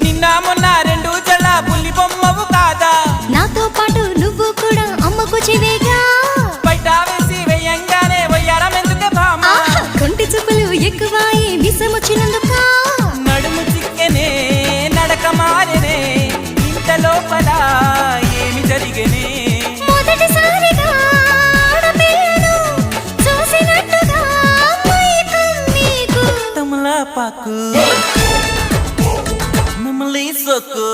నిన్న మొన్న రెండు జడ పులి బొమ్మవు కాదా నాతో పాటు నువ్వు కూడా అమ్మకు చెవేగా బయట వేసి వెయ్యంగానే వయ్యారం ఎందుకే భామ కొంటి చూపులు ఎక్కువాయి విసమొచ్చినందుక నడుము చిక్కెనే నడక మారెనే ఇంత లోపల ఏమి జరిగనే మొదటిసారిగా ఆడపిల్లను చూసినట్టుగా మైకం నీకు తమలపాకు మమ్మల్ని సొక్కు